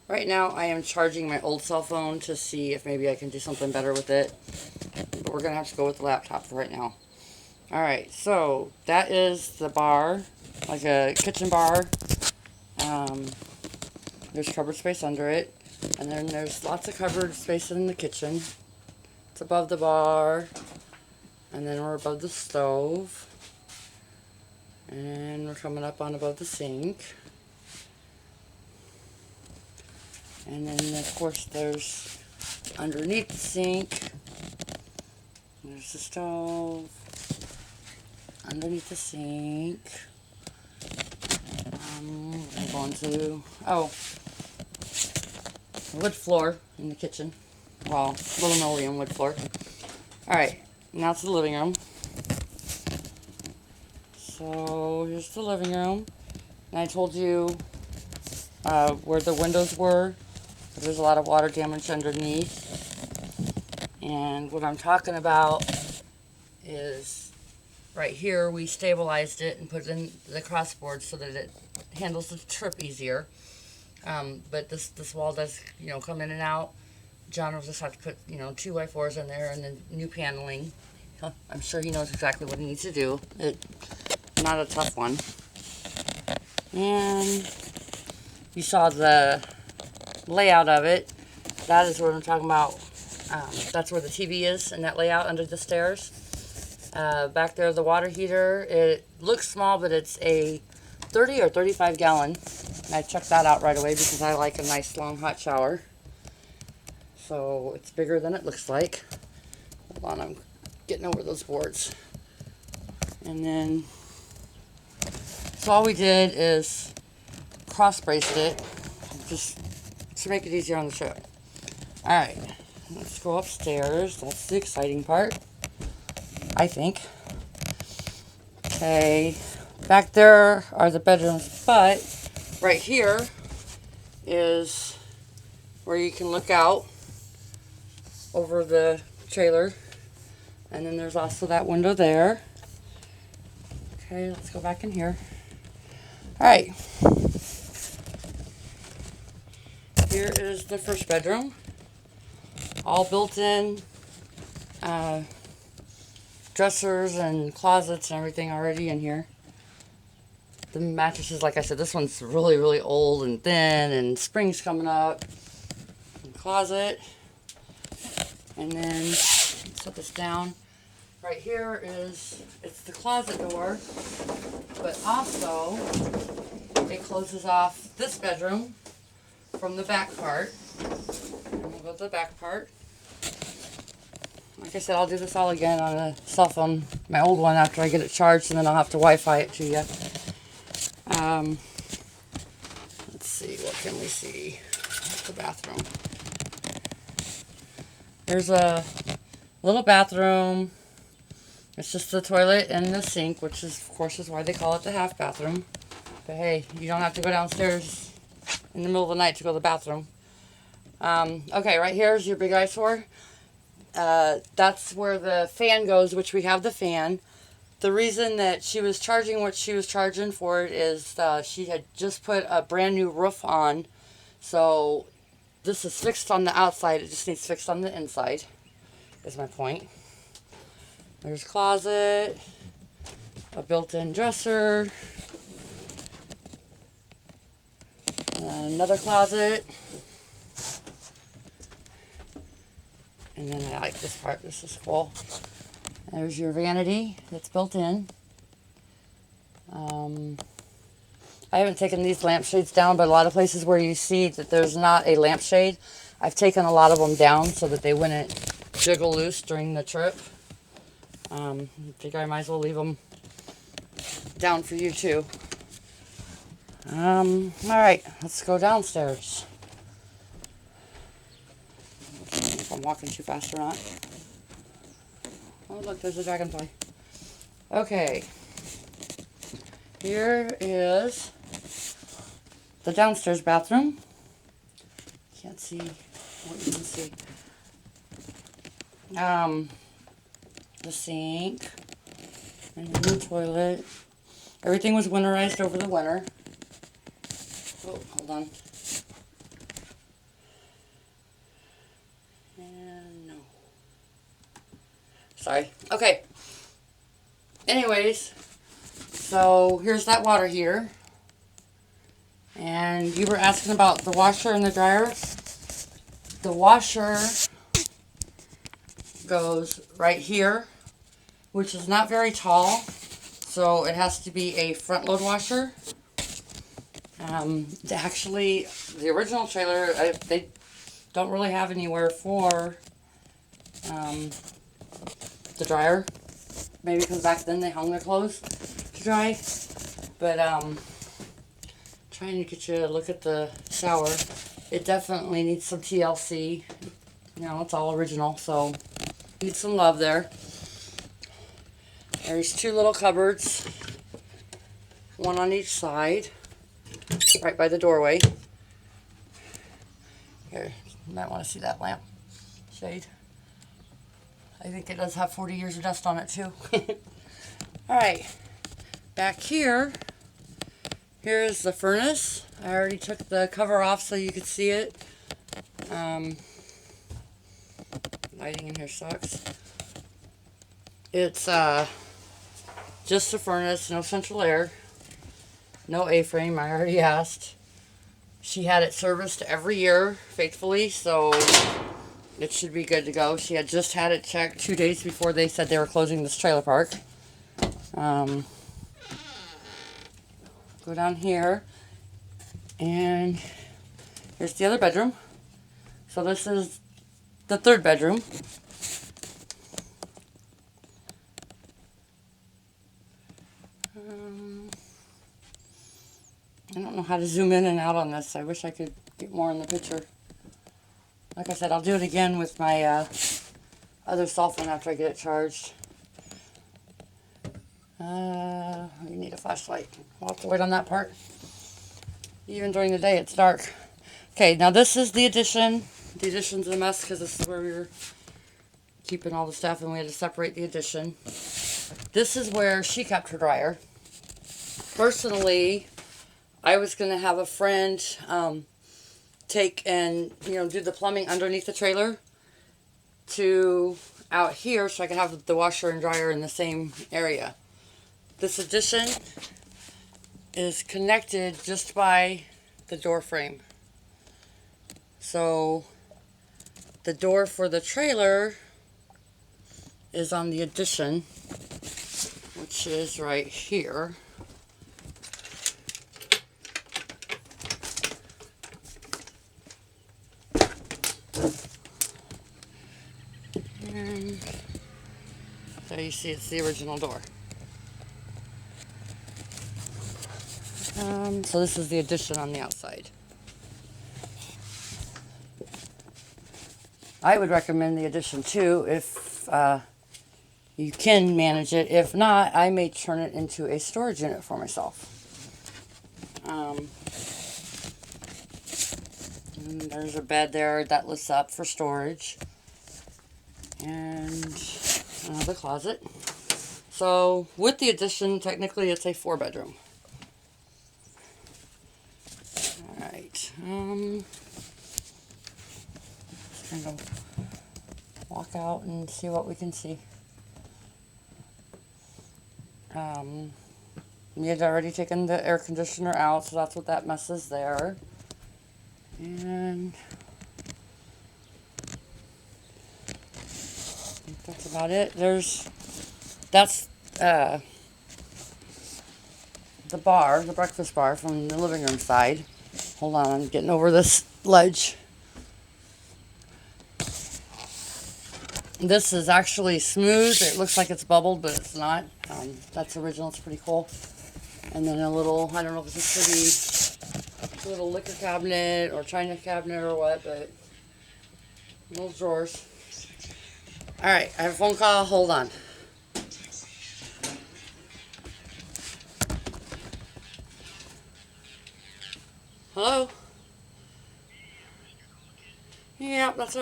Right now I am charging my old cell phone to see if maybe I can do something better with it. But we're going to have to go with the laptop for right now. Alright, so that is the bar, like a kitchen bar. There's cupboard space under it. And then there's lots of cupboard space in the kitchen. It's above the bar. And then we're above the stove. And we're coming up on above the sink. And then, of course, there's underneath the sink. There's the stove. Underneath the sink. I'm going to, wood floor in the kitchen. Well, linoleum wood floor. Alright, now it's the living room. So, here's the living room. And I told you where the windows were. There's a lot of water damage underneath. And what I'm talking about is right here we stabilized it and put it in the crossboard so that it handles the trip easier. But this wall does, come in and out. John will just have to put, 2x4s in there and then new paneling. I'm sure he knows exactly what he needs to do. It's not a tough one. And you saw the layout of it. That is what I'm talking about. That's where the TV is in that layout under the stairs. Back there, the water heater. It looks small, but it's a 30 or 35 gallon. And I checked that out right away because I like a nice long hot shower. So it's bigger than it looks like. Hold on, I'm getting over those boards. And then, so all we did is cross braced it just to make it easier on the trip. Alright, let's go upstairs. That's the exciting part, I think. Okay, back there are the bedrooms, but right here is where you can look out over the trailer. And then there's also that window there. Okay, let's go back in here. Alright. Here is the first bedroom. All built in. Dressers and closets and everything already in here. The mattresses, like I said, this one's really, really old and thin, and springs coming up. Closet. And then, set this down. Right here it's the closet door, but also it closes off this bedroom from the back part. And we'll go to the back part. Like I said, I'll do this all again on a cell phone, my old one, after I get it charged, and then I'll have to Wi-Fi it to you. Let's see, what can we see? That's the bathroom. There's a little bathroom. It's just the toilet and the sink, which is, of course, is why they call it the half bathroom. But hey, you don't have to go downstairs in the middle of the night to go to the bathroom. Okay, right here is your big eyesore. That's where the fan goes, which we have the fan. The reason that she was charging what she was charging for it is she had just put a brand new roof on. So this is fixed on the outside. It just needs fixed on the inside, is my point. There's a closet, a built-in dresser, another closet, and then I like this part. This is cool. There's your vanity that's built in. I haven't taken these lampshades down, but a lot of places where you see that there's not a lampshade, I've taken a lot of them down so that they wouldn't jiggle loose during the trip. I think I might as well leave them down for you too. Alright, let's go downstairs. If I'm walking too fast or not. Oh, look, there's a dragonfly. Okay. Here is the downstairs bathroom. Can't see what you can see. The sink and the toilet. Everything was winterized over the winter. Oh, hold on. Sorry. Okay. Anyways, so here's that water heater. And you were asking about the washer and the dryer. The washer goes right here, which is not very tall, so it has to be a front load washer. Actually, the original trailer, they don't really have anywhere for the dryer. Maybe because back then they hung their clothes to dry. But trying to get you to look at the shower. It definitely needs some TLC. You know, it's all original, so needs some love there. There's two little cupboards, one on each side, right by the doorway. Here, you might want to see that lamp shade. I think it does have 40 years of dust on it too. Alright, back here, here's the furnace. I already took the cover off so you could see it. Lighting in here sucks. It's just a furnace, no central air, no A-frame. I already asked. She had it serviced every year faithfully, so it should be good to go. She had just had it checked 2 days before they said they were closing this trailer park. Go down here, and here's the other bedroom. So this is the third bedroom. I don't know how to zoom in and out on this. I wish I could get more in the picture. Like I said, I'll do it again with my other cell phone after I get it charged. We need a flashlight. We'll have to wait on that part. Even during the day, it's dark. Okay, now this is the addition. The addition's a mess because this is where we were keeping all the stuff, and we had to separate the addition. This is where she kept her dryer. Personally, I was going to have a friend take and, do the plumbing underneath the trailer to out here so I could have the washer and dryer in the same area. This addition is connected just by the door frame. So the door for the trailer is on the addition, which is right here. And so you see it's the original door. So this is the addition on the outside. I would recommend the addition too if you can manage it. If not, I may turn it into a storage unit for myself. And there's a bed there that lifts up for storage. And another closet. So with the addition, technically it's a 4-bedroom. Alright. Just gonna walk out and see what we can see. We had already taken the air conditioner out, so that's what that mess is there. And I think that's about it. That's the bar, the breakfast bar from the living room side. Hold on, I'm getting over this ledge. This is actually smooth. It looks like it's bubbled, but it's not. That's original. It's pretty cool. And then a little, I don't know if this is a little liquor cabinet or china cabinet or what, but little drawers. Alright, I have a phone call. Hold on. Hello? Yeah, that's all right.